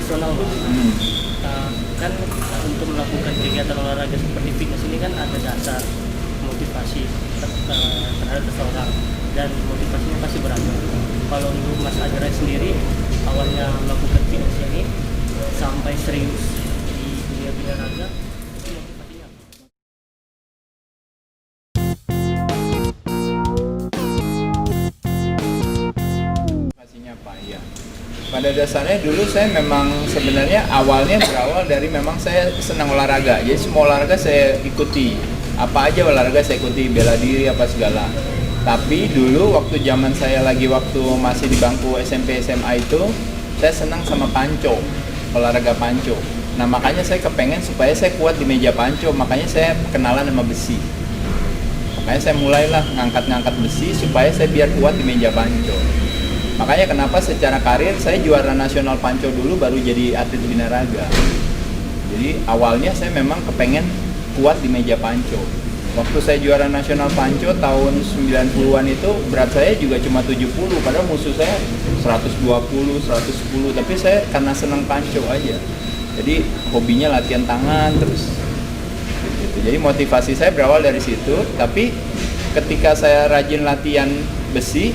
personal Bang. Kan untuk melakukan kegiatan olahraga seperti fitness ini kan ada dasar motivasi terhadap seseorang, dan motivasinya pasti beragam. Kalau untuk Mas Adira sendiri, awalnya melakukan fitness ini sampai serius di dunia olahraga, itu motivasinya apa? Pastinya apa ya? Pada dasarnya dulu saya memang sebenarnya awalnya berawal dari memang saya senang olahraga. Jadi semua olahraga saya ikuti. Apa aja olahraga saya ikuti, bela diri apa segala. Tapi dulu waktu zaman saya lagi waktu masih di bangku SMP SMA itu, saya senang sama panco, olahraga panco. Nah makanya saya kepengen supaya saya kuat di meja panco, makanya saya kenalan sama besi. Makanya saya mulailah ngangkat-ngangkat besi supaya saya biar kuat di meja panco. Makanya kenapa secara karir saya juara nasional panco dulu baru jadi atlet binaraga. Jadi awalnya saya memang kepengen kuat di meja panco. Waktu saya juara nasional panco tahun 90-an itu berat saya juga cuma 70, padahal musuh saya 120, 110, tapi saya karena senang panco aja. Jadi hobinya latihan tangan terus. Gitu. Jadi motivasi saya berawal dari situ, tapi ketika saya rajin latihan besi,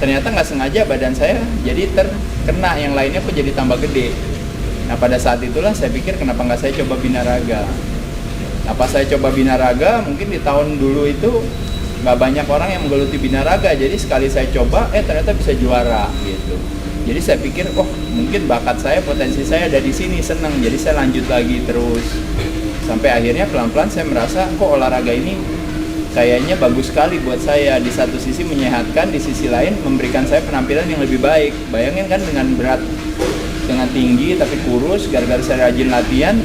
ternyata nggak sengaja badan saya jadi terkena yang lainnya kok jadi tambah gede. Nah pada saat itulah saya pikir kenapa nggak saya coba binaraga. Nah pas saya coba binaraga, mungkin di tahun dulu itu nggak banyak orang yang menggeluti binaraga, jadi sekali saya coba, ternyata bisa juara gitu. Jadi saya pikir, oh mungkin bakat saya, potensi saya ada di sini, seneng. Jadi saya lanjut lagi terus. Sampai akhirnya pelan-pelan saya merasa, kok olahraga ini kayaknya bagus sekali buat saya. Di satu sisi menyehatkan, di sisi lain memberikan saya penampilan yang lebih baik. Bayangin kan dengan berat, dengan tinggi tapi kurus, gara-gara saya rajin latihan,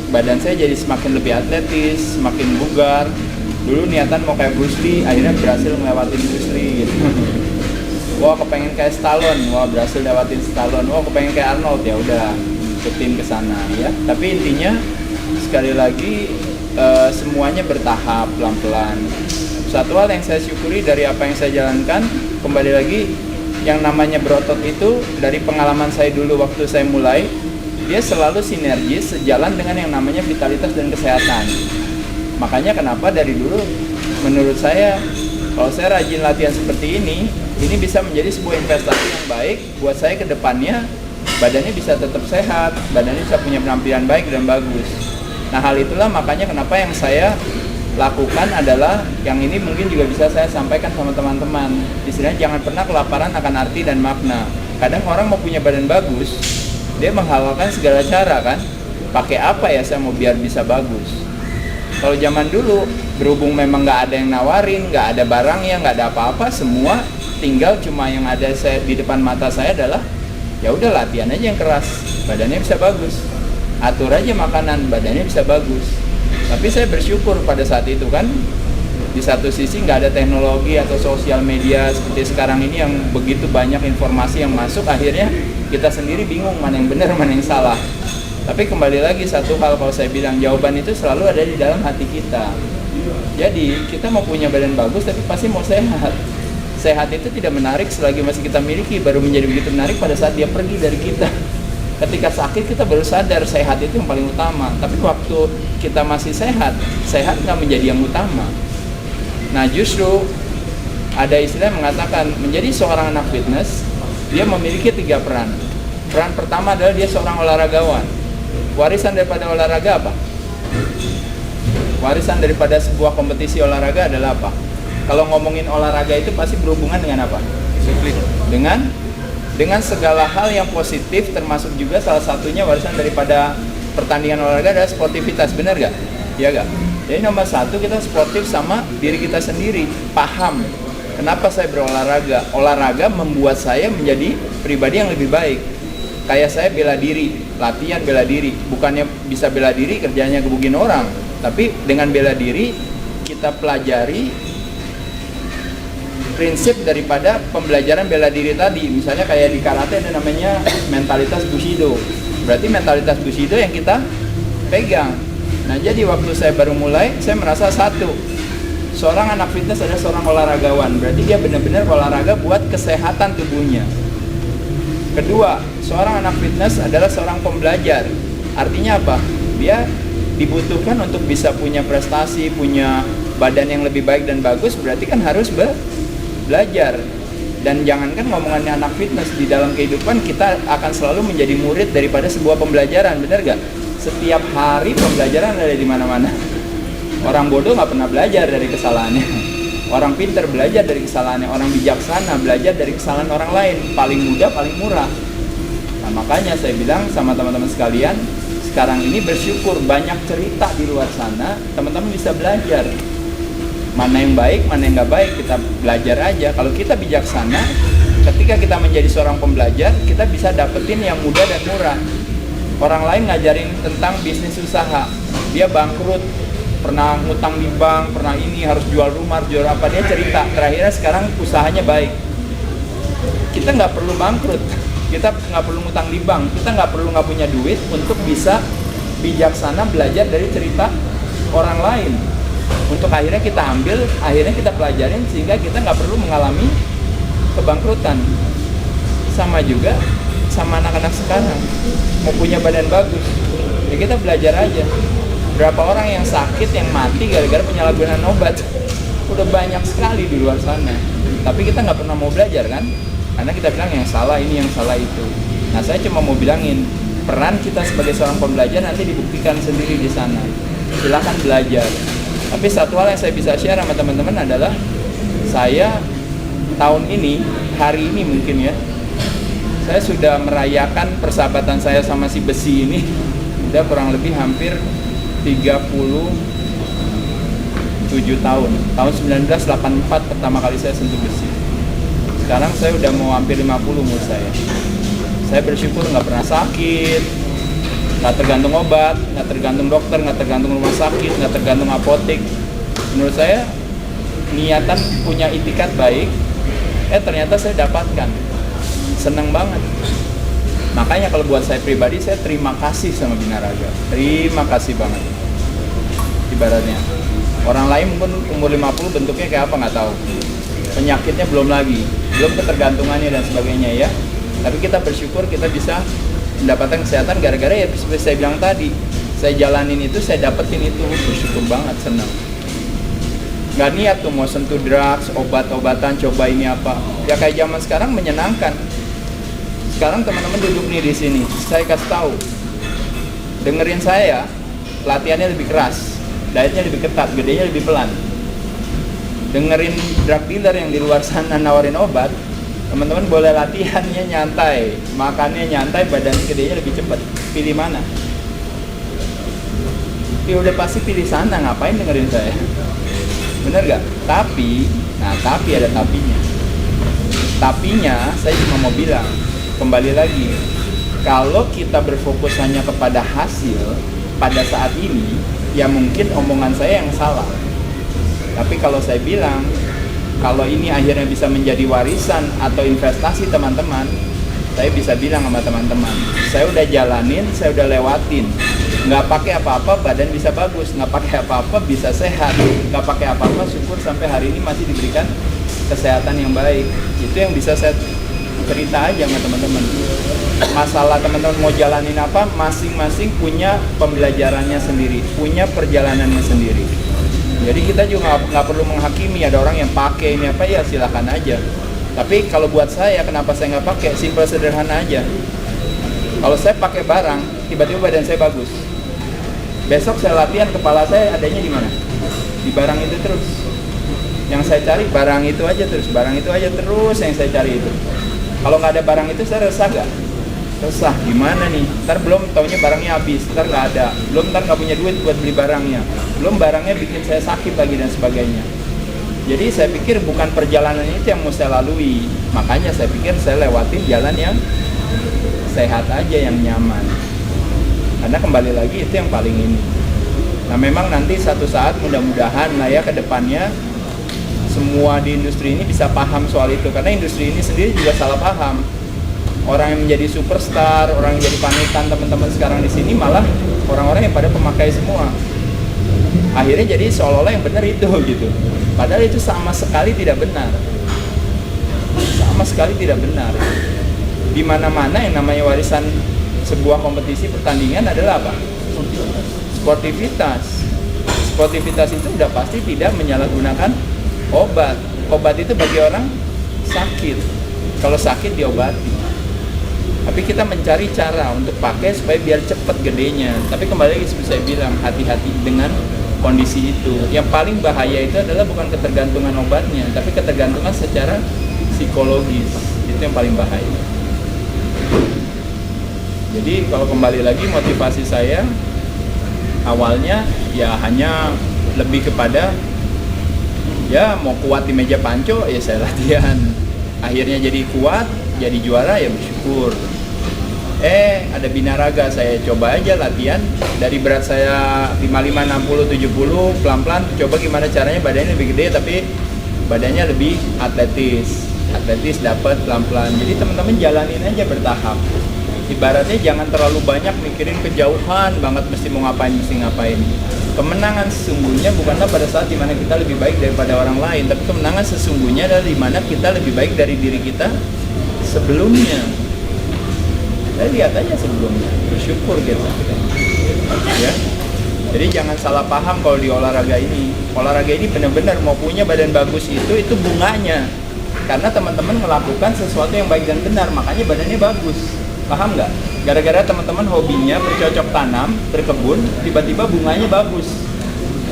badan saya jadi semakin lebih atletis, semakin bugar. Dulu niatan mau kayak Bruce Lee, akhirnya berhasil ngelewatin Bruce Lee gitu. Wah kepengen kayak Stallone, wah berhasil lewatin Stallone. Wah kepengen kayak Arnold, ya udah ikutin ke sana ya. Tapi intinya sekali lagi semuanya bertahap, pelan-pelan. Satu hal yang saya syukuri dari apa yang saya jalankan, kembali lagi yang namanya berotot itu dari pengalaman saya dulu waktu saya mulai, dia selalu sinergis sejalan dengan yang namanya vitalitas dan kesehatan. Makanya kenapa dari dulu menurut saya kalau saya rajin latihan seperti ini bisa menjadi sebuah investasi yang baik buat saya ke depannya. Badannya bisa tetap sehat, badannya bisa punya penampilan baik dan bagus. Nah hal itulah makanya kenapa yang saya lakukan adalah yang ini mungkin juga bisa saya sampaikan sama teman-teman. Istilahnya jangan pernah kelaparan akan arti dan makna. Kadang orang mau punya badan bagus, dia menghalalkan segala cara kan, pakai apa ya saya mau biar bisa bagus. Kalau zaman dulu berhubung memang nggak ada yang nawarin, nggak ada barangnya, nggak ada apa-apa, semua tinggal cuma yang ada saya di depan mata saya adalah ya udah latihan aja yang keras, badannya bisa bagus, atur aja makanan, badannya bisa bagus. Tapi saya bersyukur pada saat itu kan, di satu sisi nggak ada teknologi atau sosial media seperti sekarang ini yang begitu banyak informasi yang masuk, akhirnya kita sendiri bingung mana yang benar mana yang salah. Tapi kembali lagi satu hal, kalau saya bilang jawaban itu selalu ada di dalam hati kita. Jadi kita mau punya badan bagus tapi pasti mau sehat. Sehat itu tidak menarik selagi masih kita miliki, baru menjadi begitu menarik pada saat dia pergi dari kita. Ketika sakit kita baru sadar sehat itu yang paling utama. Tapi waktu kita masih sehat nggak menjadi yang utama. Nah justru ada istilah yang mengatakan menjadi seorang anak fitness, dia memiliki 3 peran. Peran pertama adalah dia seorang olahragawan. Warisan daripada olahraga apa? Warisan daripada sebuah kompetisi olahraga adalah apa? Kalau ngomongin olahraga itu pasti berhubungan dengan apa? Disiplin. Dengan segala hal yang positif, termasuk juga salah satunya warisan daripada pertandingan olahraga adalah sportivitas, benar gak? Iya gak? Jadi nomor 1 kita sportif sama diri kita sendiri, paham kenapa saya berolahraga. Olahraga membuat saya menjadi pribadi yang lebih baik. Kayak saya bela diri, latihan bela diri, bukannya bisa bela diri kerjanya gebukin orang, tapi dengan bela diri kita pelajari prinsip daripada pembelajaran bela diri tadi. Misalnya kayak di karate ada namanya mentalitas Bushido. Berarti mentalitas Bushido yang kita pegang. Nah jadi waktu saya baru mulai, saya merasa satu, seorang anak fitness adalah seorang olahragawan. Berarti dia benar-benar olahraga buat kesehatan tubuhnya. Kedua, seorang anak fitness adalah seorang pembelajar. Artinya apa? Dia dibutuhkan untuk bisa punya prestasi, punya badan yang lebih baik dan bagus, berarti kan harus belajar. Dan jangankan ngomongannya anak fitness, di dalam kehidupan kita akan selalu menjadi murid daripada sebuah pembelajaran, benar gak? Setiap hari pembelajaran ada di mana-mana. Orang bodoh nggak pernah belajar dari kesalahannya. Orang pintar belajar dari kesalahannya. Orang bijaksana belajar dari kesalahan orang lain. Paling mudah, paling murah. Nah, makanya saya bilang sama teman-teman sekalian, sekarang ini bersyukur banyak cerita di luar sana, teman-teman bisa belajar. Mana yang baik, mana yang nggak baik, kita belajar aja. Kalau kita bijaksana, ketika kita menjadi seorang pembelajar, kita bisa dapetin yang mudah dan murah. Orang lain ngajarin tentang bisnis usaha, dia bangkrut, pernah ngutang di bank, pernah ini, harus jual rumah, harus jual apa, dia cerita, terakhirnya sekarang usahanya baik. Kita nggak perlu bangkrut, kita nggak perlu ngutang di bank, kita nggak punya duit untuk bisa bijaksana belajar dari cerita orang lain. Untuk akhirnya kita ambil, akhirnya kita pelajarin, sehingga kita nggak perlu mengalami kebangkrutan. Sama juga sama anak-anak sekarang, mau punya badan bagus, ya kita belajar aja. Berapa orang yang sakit, yang mati gara-gara penyalahgunaan obat? Udah banyak sekali di luar sana. Tapi kita nggak pernah mau belajar kan? Karena kita bilang yang salah ini, yang salah itu. Nah, saya cuma mau bilangin, peran kita sebagai seorang pembelajar nanti dibuktikan sendiri di sana. Silakan belajar. Tapi satu hal yang saya bisa share sama teman-teman adalah, saya tahun ini, hari ini mungkin ya, saya sudah merayakan persahabatan saya sama si besi ini udah kurang lebih hampir 37 tahun. Tahun 1984 pertama kali saya sentuh besi. Sekarang saya udah mau hampir 50 umur saya. Saya bersyukur nggak pernah sakit, nggak tergantung obat, nggak tergantung dokter, nggak tergantung rumah sakit, nggak tergantung apotek. Menurut saya niatan punya itikat baik, ternyata saya dapatkan. Senang banget. Makanya kalau buat saya pribadi, saya terima kasih sama Binaraga. Terima kasih banget. Ibaratnya orang lain mungkin umur 50 bentuknya kayak apa nggak tahu, penyakitnya belum lagi, belum ketergantungannya dan sebagainya ya. Tapi kita bersyukur kita bisa mendapatkan kesehatan gara-gara ya seperti saya bilang tadi, saya jalanin itu, saya dapetin itu, bersyukur banget, senang. Nggak niat tuh mau sentuh drugs, obat-obatan, coba ini apa. Ya kayak zaman sekarang menyenangkan. Sekarang teman-teman duduk nih di sini, saya kasih tahu, dengerin saya, latihannya lebih keras, dietnya lebih ketat, gedenya lebih pelan. Dengerin drug dealer yang di luar sana nawarin obat, teman-teman boleh latihannya nyantai, makannya nyantai, badannya gedenya lebih cepat. Pilih mana? Ya udah pasti pilih sana, ngapain dengerin saya? Bener gak? Tapi ada tapinya. Tapinya saya cuma mau bilang, kembali lagi, kalau kita berfokus hanya kepada hasil pada saat ini, ya mungkin omongan saya yang salah. Tapi kalau saya bilang, kalau ini akhirnya bisa menjadi warisan atau investasi teman-teman, saya bisa bilang sama teman-teman, saya udah jalanin, saya udah lewatin. Nggak pakai apa-apa, badan bisa bagus. Nggak pakai apa-apa, bisa sehat. Nggak pakai apa-apa, syukur sampai hari ini masih diberikan kesehatan yang baik. Itu yang bisa saya cerita aja sama teman-teman. Masalah teman-teman mau jalanin apa, masing-masing punya pembelajarannya sendiri, punya perjalanannya sendiri. Jadi kita juga nggak perlu menghakimi, ada orang yang pakai ini apa, ya silakan aja. Tapi kalau buat saya, kenapa saya nggak pakai? Simpel sederhana aja. Kalau saya pakai barang, tiba-tiba badan saya bagus. Besok saya latihan, kepala saya adanya di mana? Di barang itu terus. Yang saya cari barang itu aja terus, barang itu aja terus yang saya cari itu. Kalau nggak ada barang itu, saya resah nggak? Resah, gimana nih? Ntar belum taunya barangnya habis, ntar nggak ada. Belum ntar nggak punya duit buat beli barangnya. Belum barangnya bikin saya sakit lagi dan sebagainya. Jadi saya pikir bukan perjalanan itu yang mau saya lalui. Makanya saya pikir saya lewatin jalan yang sehat aja, yang nyaman. Karena kembali lagi itu yang paling ini. Nah memang nanti satu saat mudah-mudahan lah ya ke depannya semua di industri ini bisa paham soal itu. Karena industri ini sendiri juga salah paham. Orang yang menjadi superstar, orang yang jadi panutan teman-teman sekarang di sini malah orang-orang yang pada pemakai semua. Akhirnya jadi seolah-olah yang benar itu gitu. Padahal itu sama sekali tidak benar. Sama sekali tidak benar. Di mana-mana yang namanya warisan sebuah kompetisi pertandingan adalah apa? Sportivitas. Sportivitas itu udah pasti tidak menyalahgunakan obat. Obat itu bagi orang sakit. Kalau sakit diobati. Tapi kita mencari cara untuk pakai supaya biar cepat gedenya. Tapi kembali lagi seperti saya bilang, hati-hati dengan kondisi itu. Yang paling bahaya itu adalah bukan ketergantungan obatnya, tapi ketergantungan secara psikologis. Itu yang paling bahaya. Jadi kalau kembali lagi motivasi saya awalnya ya hanya lebih kepada ya mau kuat di meja panco ya saya latihan. Akhirnya jadi kuat, jadi juara ya bersyukur. Ada binaraga, saya coba aja latihan dari berat saya 55, 60, 70, pelan-pelan coba gimana caranya badannya lebih gede tapi badannya lebih atletis dapat pelan-pelan. Jadi teman-teman jalanin aja bertahap. Ibaratnya jangan terlalu banyak mikirin kejauhan banget mesti mau ngapain. Kemenangan sesungguhnya bukanlah pada saat dimana kita lebih baik daripada orang lain, tapi kemenangan sesungguhnya adalah dimana kita lebih baik dari diri kita sebelumnya. Saya lihat aja sebelumnya, bersyukur gitu. Ya. Jadi jangan salah paham kalau di olahraga ini. Olahraga ini benar-benar mau punya badan bagus itu bunganya. Karena teman-teman melakukan sesuatu yang baik dan benar, makanya badannya bagus. Paham nggak? Gara-gara teman-teman hobinya bercocok tanam, berkebun, tiba-tiba bunganya bagus.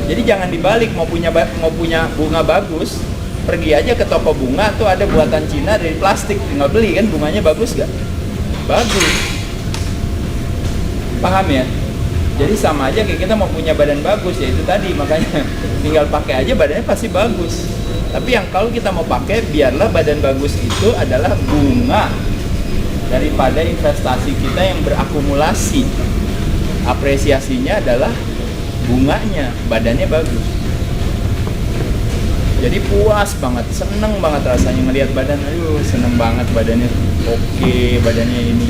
Jadi jangan dibalik, mau punya bunga bagus, pergi aja ke toko bunga tuh ada buatan Cina dari plastik, tinggal beli kan, bunganya bagus nggak? Bagus. Paham ya? Jadi sama aja kayak kita mau punya badan bagus, ya itu tadi, makanya tinggal pakai aja badannya pasti bagus. Tapi yang kalau kita mau pakai, biarlah badan bagus itu adalah bunga daripada investasi kita yang berakumulasi. Apresiasinya adalah bunganya, badannya bagus. Jadi puas banget, seneng banget rasanya ngelihat badan, seneng banget badannya, oke, badannya ini.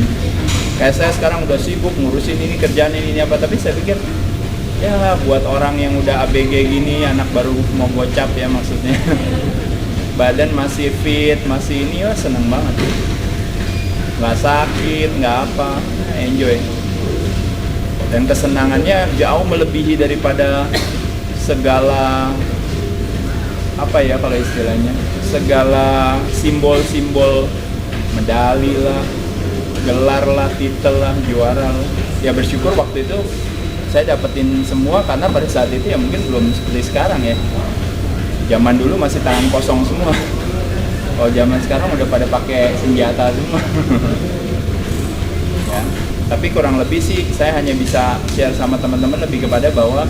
Kayak saya sekarang udah sibuk ngurusin ini, kerjaan ini apa, tapi saya pikir ya buat orang yang udah ABG gini, anak baru mau gocap ya maksudnya, badan masih fit, masih ini, ya seneng banget. Nggak sakit, nggak apa, enjoy. Dan kesenangannya jauh melebihi daripada segala apa ya kalau istilahnya, segala simbol-simbol medali lah, gelar lah, titel lah, juara lah. Ya bersyukur waktu itu saya dapetin semua karena pada saat itu ya mungkin belum seperti sekarang ya. Zaman dulu masih tangan kosong semua. Kalau zaman sekarang udah pada pakai senjata semua. Ya, tapi kurang lebih sih saya hanya bisa share sama teman-teman lebih kepada bahwa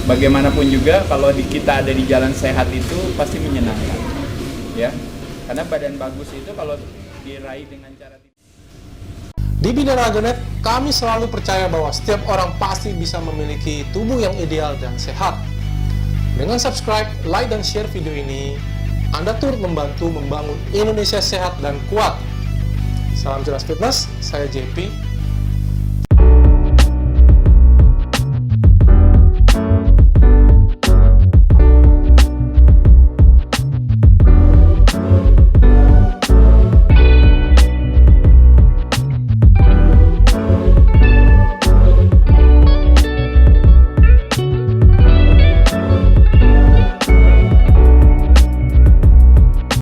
bagaimanapun juga kalau kita ada di jalan sehat itu pasti menyenangkan. Ya. Karena badan bagus itu kalau diraih dengan cara Di Binaraganet, kami selalu percaya bahwa setiap orang pasti bisa memiliki tubuh yang ideal dan sehat. Dengan subscribe, like, dan share video ini, Anda turut membantu membangun Indonesia sehat dan kuat. Salam Jelas Fitness, saya JP.